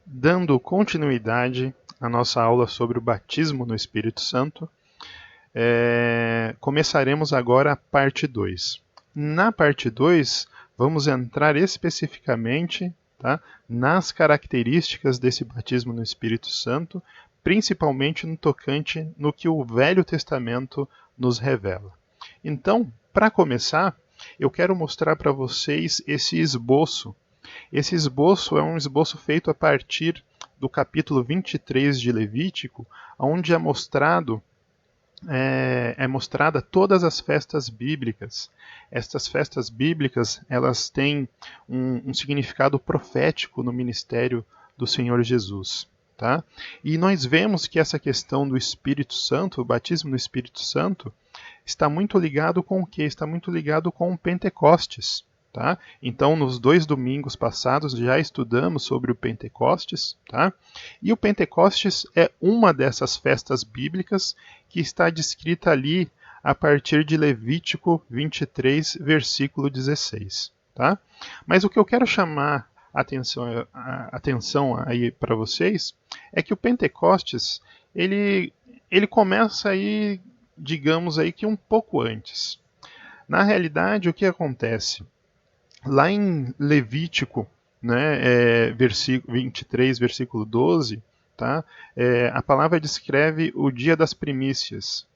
Dando continuidade à nossa aula sobre o batismo no Espírito Santo, começaremos agora a parte 2. Na parte 2, vamos entrar especificamente, tá, nas características desse batismo no Espírito Santo, principalmente no tocante no que o Velho Testamento nos revela. Então, para começar, eu quero mostrar para vocês esse esboço. Esse esboço é um esboço feito a partir do capítulo 23 de Levítico, onde é mostrada todas as festas bíblicas. Estas festas bíblicas, elas têm um significado profético no ministério do Senhor Jesus. Tá? E nós vemos que essa questão do Espírito Santo, o batismo no Espírito Santo, está muito ligado com o quê? Está muito ligado com o Pentecostes. Tá? Então, nos 2 domingos passados, já estudamos sobre o Pentecostes. Tá? E o Pentecostes é uma dessas festas bíblicas que está descrita ali a partir de Levítico 23, versículo 16. Tá? Mas o que eu quero chamar atenção aí para vocês é que o Pentecostes ele começa aí, digamos aí que um pouco antes. Na realidade, o que acontece? Lá em Levítico, né, versículo 23, versículo 12, tá? A palavra descreve o dia das primícias.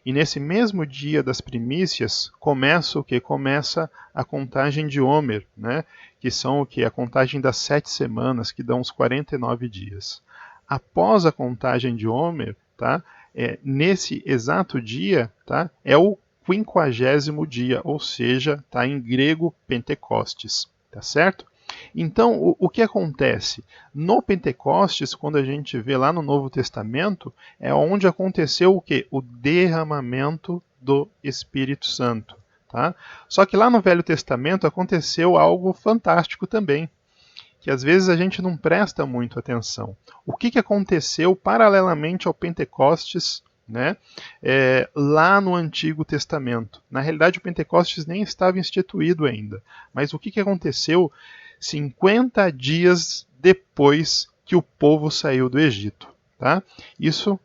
E nesse mesmo dia das primícias, começa o que? Começa a contagem de Homer, né? Que são o que? A contagem das 7 semanas, que dão os 49 dias. Após a contagem de Homer, tá? Nesse exato dia, tá? É o 50º dia, ou seja, tá em grego Pentecostes, tá certo? Então, o que acontece? No Pentecostes, quando a gente vê lá no Novo Testamento, é onde aconteceu o quê? O derramamento do Espírito Santo. Tá? Só que lá no Velho Testamento aconteceu algo fantástico também, que às vezes a gente não presta muito atenção. O que aconteceu paralelamente ao Pentecostes, né, lá no Antigo Testamento? Na realidade, o Pentecostes nem estava instituído ainda, mas o que aconteceu 50 dias depois que o povo saiu do Egito? Tá? Isso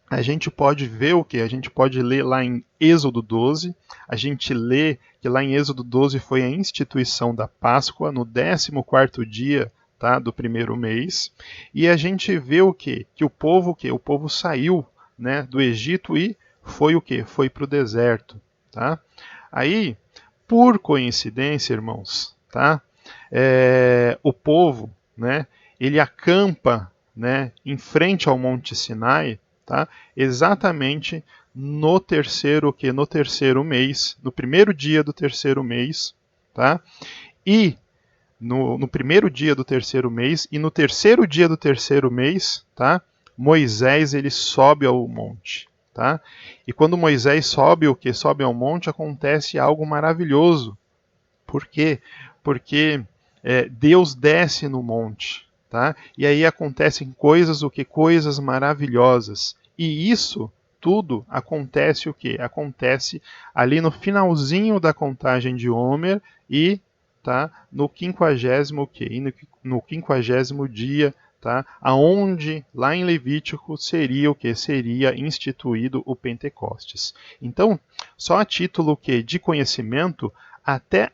a gente pode ver o que? A gente pode ler lá em Êxodo 12, a gente lê que lá em Êxodo 12 foi a instituição da Páscoa, no 14º dia, tá, do primeiro mês, e a gente vê o que? Que o povo saiu, né, do Egito e foi o que? Foi para o deserto. Tá? Aí, por coincidência, irmãos, tá, o povo, né, ele acampa, né, em frente ao Monte Sinai, tá? Exatamente no terceiro mês, no primeiro dia do terceiro mês, tá? E no primeiro dia do terceiro mês e no terceiro dia do terceiro mês, tá? Moisés ele sobe ao monte, tá? E quando Moisés sobe sobe ao monte, acontece algo maravilhoso. Por quê? Porque Deus desce no monte, tá? E aí acontecem coisas maravilhosas. E isso tudo acontece o quê? Acontece ali no finalzinho da contagem de Homer e, tá, no 50º quê? E no 50º dia, tá? Aonde lá em Levítico seria o que? Seria instituído o Pentecostes. Então, só a título que de conhecimento, até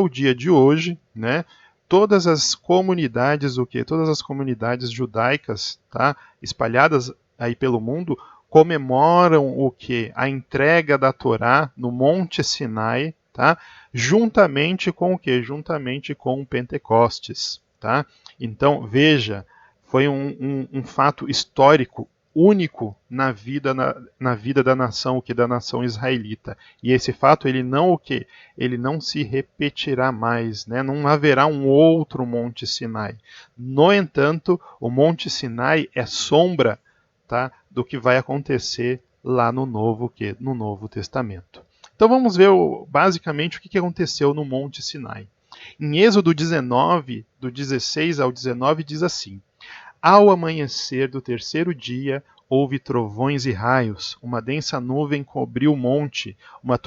o dia de hoje, né, todas as comunidades, todas as comunidades judaicas, tá, espalhadas aí pelo mundo, comemoram o que? A entrega da Torá no Monte Sinai, tá, juntamente com o que? Juntamente com o Pentecostes. Tá? Então, veja, foi um fato histórico único na vida da nação, da nação israelita. E esse fato ele não ele não se repetirá mais, né? Não haverá um outro Monte Sinai. No entanto, o Monte Sinai é sombra, tá, do que vai acontecer lá no Novo Testamento. Então vamos ver basicamente o que aconteceu no Monte Sinai. Em Êxodo 19, do 16 ao 19, diz assim: Ao amanhecer do terceiro dia, houve trovões e raios, uma densa nuvem cobriu o monte, uma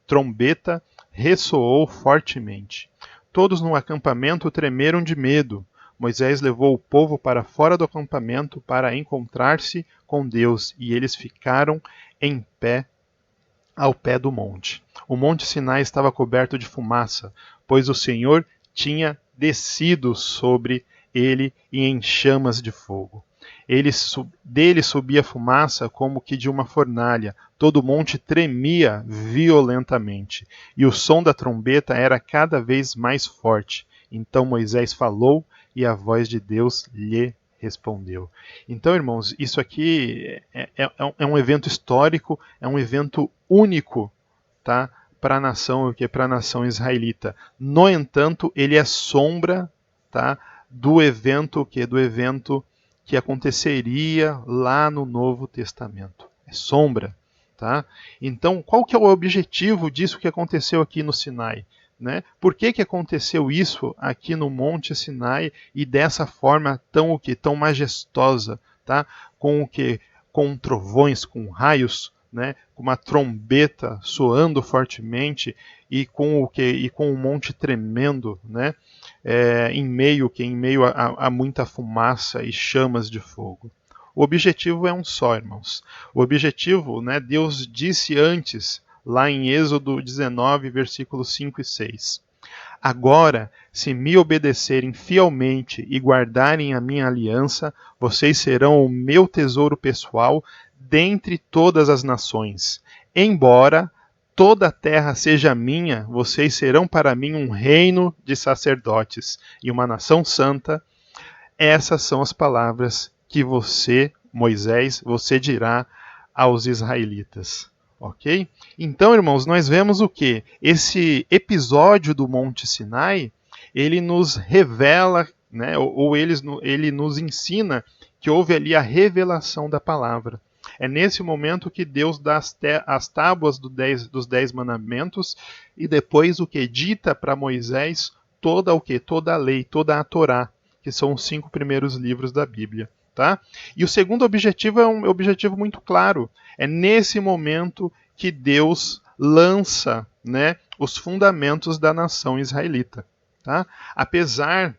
trombeta ressoou fortemente. Todos no acampamento tremeram de medo. Moisés levou o povo para fora do acampamento para encontrar-se com Deus, e eles ficaram em pé ao pé do monte. O monte Sinai estava coberto de fumaça, pois o Senhor tinha descido sobre ele e em chamas de fogo. Dele subia fumaça como que de uma fornalha. Todo o monte tremia violentamente, e o som da trombeta era cada vez mais forte. Então Moisés falou, e a voz de Deus lhe respondeu. Então, irmãos, isso aqui é um evento histórico, é um evento único, tá? Para a nação, para a nação israelita. No entanto, ele é sombra, tá? Do evento que aconteceria lá no Novo Testamento. É sombra, tá? Então, qual que é o objetivo disso que aconteceu aqui no Sinai? Né? Por que aconteceu isso aqui no Monte Sinai e dessa forma tão majestosa, tá? Com trovões, com raios, né? Com uma trombeta soando fortemente e com o monte tremendo, né? Em meio a muita fumaça e chamas de fogo. O objetivo é um só, irmãos. O objetivo, né? Deus disse antes, lá em Êxodo 19, versículos 5 e 6. Agora, se me obedecerem fielmente e guardarem a minha aliança, vocês serão o meu tesouro pessoal dentre todas as nações. Embora toda a terra seja minha, vocês serão para mim um reino de sacerdotes e uma nação santa. Essas são as palavras que você, Moisés, você dirá aos israelitas. Ok? Então, irmãos, nós vemos o que? Esse episódio do Monte Sinai, ele nos revela, né, ou ele nos ensina que houve ali a revelação da palavra. É nesse momento que Deus dá as tábuas dos 10 mandamentos e depois o que? Dita para Moisés toda a lei, toda a Torá, que são os 5 primeiros livros da Bíblia. Tá? E o segundo objetivo é um objetivo muito claro. É nesse momento que Deus lança, né, os fundamentos da nação israelita. Tá? Apesar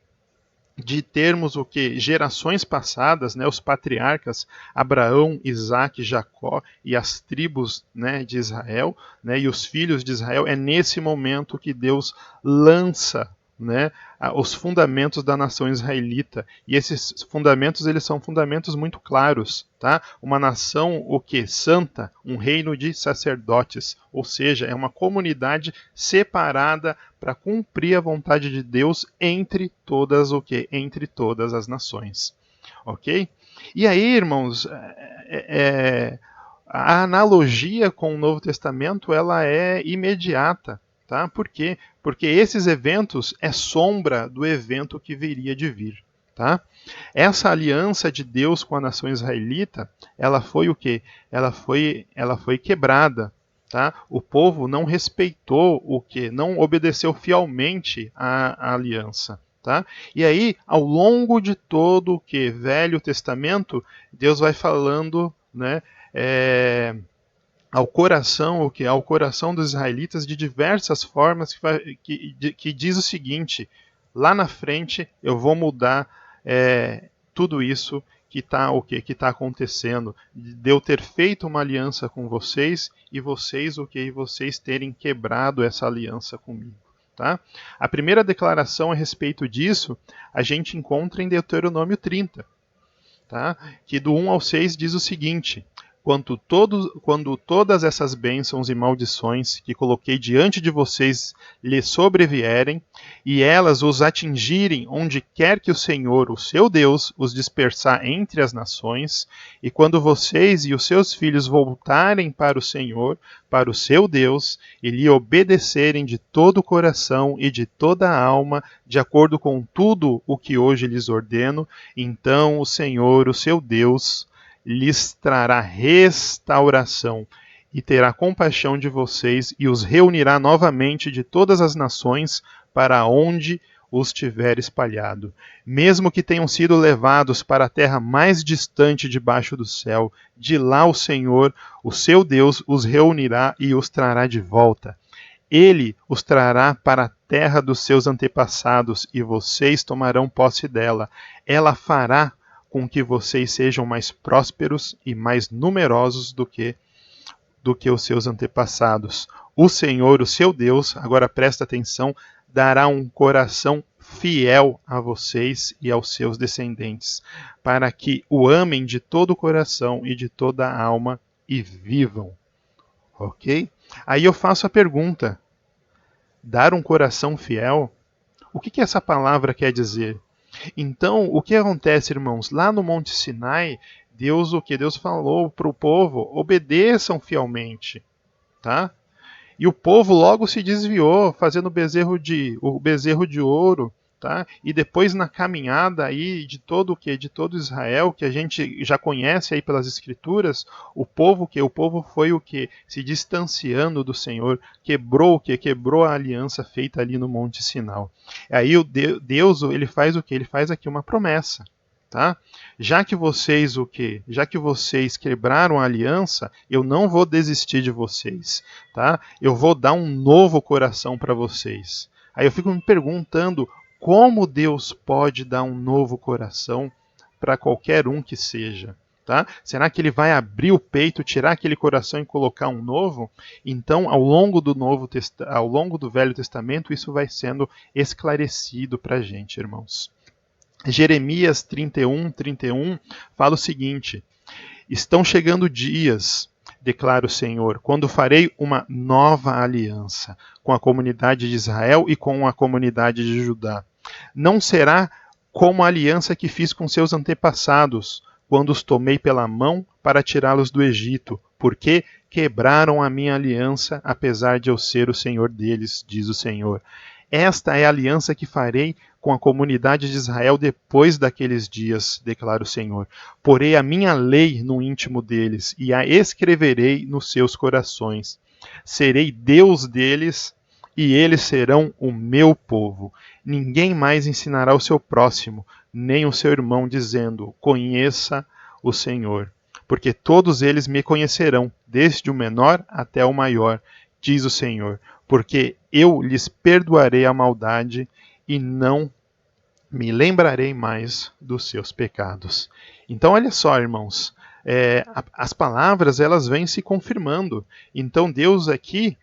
de termos o que? Gerações passadas, né, os patriarcas Abraão, Isaque, Jacó e as tribos, né, de Israel, né, e os filhos de Israel, é nesse momento que Deus lança, né, os fundamentos da nação israelita. E esses fundamentos, eles são fundamentos muito claros, tá? Uma nação o que? Santa, um reino de sacerdotes, ou seja, é uma comunidade separada para cumprir a vontade de Deus entre todas o que? Entre todas as nações. OK? E aí, irmãos, a analogia com o Novo Testamento, ela é imediata. Tá? Por quê? Porque esses eventos é sombra do evento que viria de vir. Tá? Essa aliança de Deus com a nação israelita, ela foi o quê? Ela foi quebrada. Tá? O povo não respeitou o quê? Não obedeceu fielmente à aliança. Tá? E aí, ao longo de todo o que? Velho Testamento, Deus vai falando, né? Ao coração dos israelitas de diversas formas que diz o seguinte: lá na frente eu vou mudar tudo isso que está acontecendo, de eu ter feito uma aliança com vocês e vocês vocês terem quebrado essa aliança comigo. Tá? A primeira declaração a respeito disso a gente encontra em Deuteronômio 30, tá? Que do 1 ao 6 diz o seguinte: quando todas essas bênçãos e maldições que coloquei diante de vocês lhes sobrevierem, e elas os atingirem onde quer que o Senhor, o seu Deus, os dispersar entre as nações, e quando vocês e os seus filhos voltarem para o Senhor, para o seu Deus, e lhe obedecerem de todo o coração e de toda a alma, de acordo com tudo o que hoje lhes ordeno, então o Senhor, o seu Deus, lhes trará restauração e terá compaixão de vocês e os reunirá novamente de todas as nações para onde os tiver espalhado. Mesmo que tenham sido levados para a terra mais distante debaixo do céu, de lá o Senhor, o seu Deus, os reunirá e os trará de volta. Ele os trará para a terra dos seus antepassados e vocês tomarão posse dela. Ela fará com que vocês sejam mais prósperos e mais numerosos do que os seus antepassados. O Senhor, o seu Deus, agora presta atenção, dará um coração fiel a vocês e aos seus descendentes, para que o amem de todo o coração e de toda a alma e vivam. Ok? Aí eu faço a pergunta: dar um coração fiel? O que essa palavra quer dizer? Então, o que acontece, irmãos? Lá no Monte Sinai, o que Deus falou para o povo: obedeçam fielmente, tá? E o povo logo se desviou, fazendo o bezerro de ouro, tá? E depois na caminhada aí de todo o que, de todo Israel, que a gente já conhece aí pelas escrituras, o povo foi o que se distanciando do Senhor, quebrou a aliança feita ali no Monte Sinai. Aí Deus, ele faz o que? Ele faz aqui uma promessa. Tá? Já que vocês quebraram a aliança, eu não vou desistir de vocês, tá? Eu vou dar um novo coração para vocês. Aí eu fico me perguntando como Deus pode dar um novo coração para qualquer um que seja, tá? Será que ele vai abrir o peito, tirar aquele coração e colocar um novo? Então, ao longo do Velho Testamento, isso vai sendo esclarecido para a gente, irmãos. Jeremias 31 fala o seguinte: estão chegando dias, declara o Senhor, quando farei uma nova aliança com a comunidade de Israel e com a comunidade de Judá. Não será como a aliança que fiz com seus antepassados, quando os tomei pela mão para tirá-los do Egito, porque quebraram a minha aliança, apesar de eu ser o Senhor deles, diz o Senhor. Esta é a aliança que farei com a comunidade de Israel depois daqueles dias, declara o Senhor. Porei a minha lei no íntimo deles e a escreverei nos seus corações. Serei Deus deles e eles serão o meu povo. Ninguém mais ensinará o seu próximo, nem o seu irmão, dizendo: conheça o Senhor. Porque todos eles me conhecerão, desde o menor até o maior, diz o Senhor. Porque eu lhes perdoarei a maldade e não me lembrarei mais dos seus pecados. Então, olha só, irmãos, as palavras elas vêm se confirmando. Então, Deus aqui,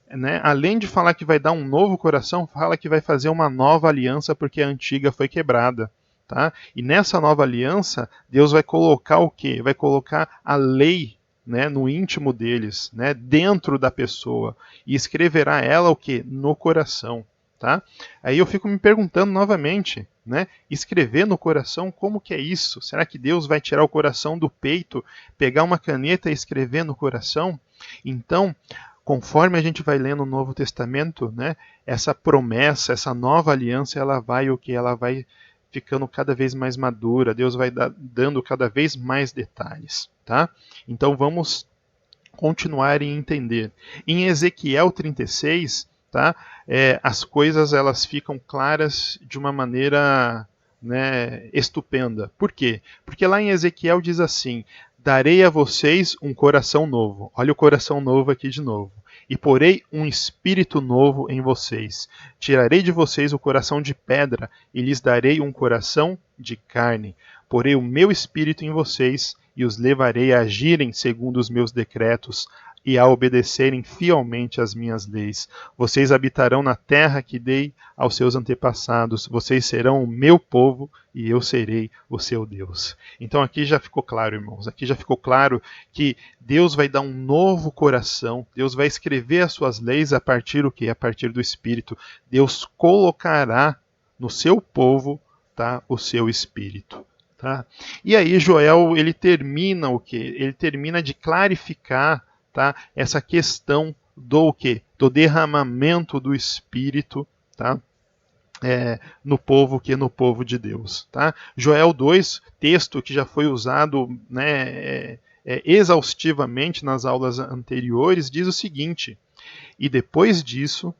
né, além de falar que vai dar um novo coração, fala que vai fazer uma nova aliança porque a antiga foi quebrada. Tá? E nessa nova aliança, Deus vai colocar o quê? Vai colocar a lei, né, no íntimo deles, né, dentro da pessoa, e escreverá ela o quê? No coração. Tá? Aí eu fico me perguntando novamente, né, escrever no coração, como que é isso? Será que Deus vai tirar o coração do peito, pegar uma caneta e escrever no coração? Então, conforme a gente vai lendo o Novo Testamento, né, essa promessa, essa nova aliança, ela vai ficando cada vez mais madura, Deus vai dando cada vez mais detalhes, tá? Então vamos continuar e entender. Em Ezequiel 36, tá? As coisas elas ficam claras de uma maneira, né, estupenda. Por quê? Porque lá em Ezequiel diz assim: darei a vocês um coração novo. Olha o coração novo aqui de novo. E porei um espírito novo em vocês. Tirarei de vocês o coração de pedra e lhes darei um coração de carne. Porei o meu espírito em vocês e os levarei a agirem segundo os meus decretos e a obedecerem fielmente às minhas leis. Vocês habitarão na terra que dei aos seus antepassados. Vocês serão o meu povo e eu serei o seu Deus. Então aqui já ficou claro, irmãos. Aqui já ficou claro que Deus vai dar um novo coração. Deus vai escrever as suas leis a partir do quê? A partir do Espírito. Deus colocará no seu povo, tá, o seu Espírito. Tá? E aí Joel ele termina o quê? Ele termina de clarificar, tá, essa questão do quê? Do derramamento do Espírito, tá? No povo de Deus. Tá? Joel 2, texto que já foi usado, né, exaustivamente nas aulas anteriores, diz o seguinte: e depois disso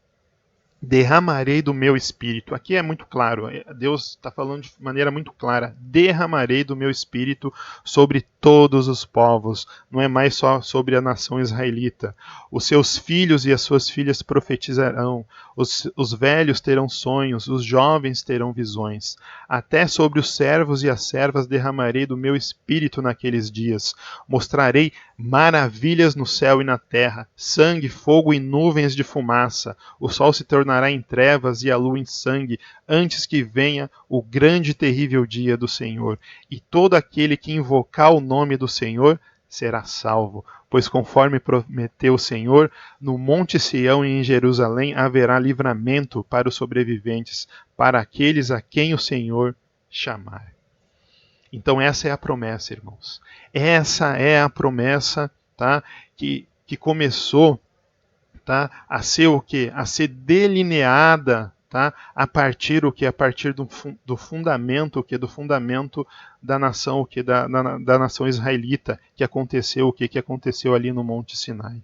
derramarei do meu espírito. Aqui é muito claro, Deus está falando de maneira muito clara. Derramarei do meu espírito sobre todos os povos. Não é mais só sobre a nação israelita. Os seus filhos e as suas filhas profetizarão. Os velhos terão sonhos, os jovens terão visões. Até sobre os servos e as servas derramarei do meu espírito naqueles dias. Mostrarei maravilhas no céu e na terra, sangue, fogo e nuvens de fumaça. O sol se tornará em trevas e a lua em sangue, antes que venha o grande e terrível dia do Senhor. E todo aquele que invocar o nome do Senhor será salvo. Pois conforme prometeu o Senhor, no Monte Sião e em Jerusalém haverá livramento para os sobreviventes, para aqueles a quem o Senhor chamar. Então essa é a promessa, irmãos. Essa é a promessa, tá? Que começou, tá? A ser o quê? A ser delineada, tá? A partir o que? A partir do fundamento, o que? Do fundamento da nação, o que? Da nação israelita, que aconteceu o que aconteceu ali no Monte Sinai.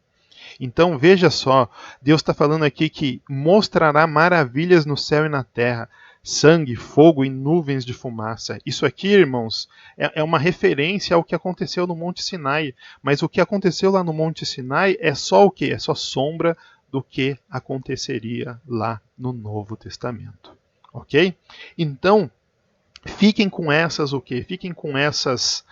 Então veja só, Deus está falando aqui que mostrará maravilhas no céu e na terra, sangue, fogo e nuvens de fumaça. Isso aqui, irmãos, é uma referência ao que aconteceu no Monte Sinai. Mas o que aconteceu lá no Monte Sinai é só o quê? É só sombra do que aconteceria lá no Novo Testamento. Ok? Então, fiquem com essas o quê? Fiquem com essas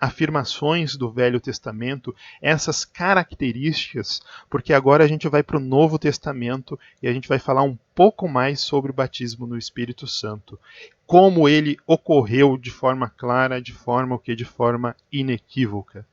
afirmações do Velho Testamento, essas características, porque agora a gente vai para o Novo Testamento e a gente vai falar um pouco mais sobre o batismo no Espírito Santo. Como ele ocorreu de forma clara, de forma o quê? De forma inequívoca.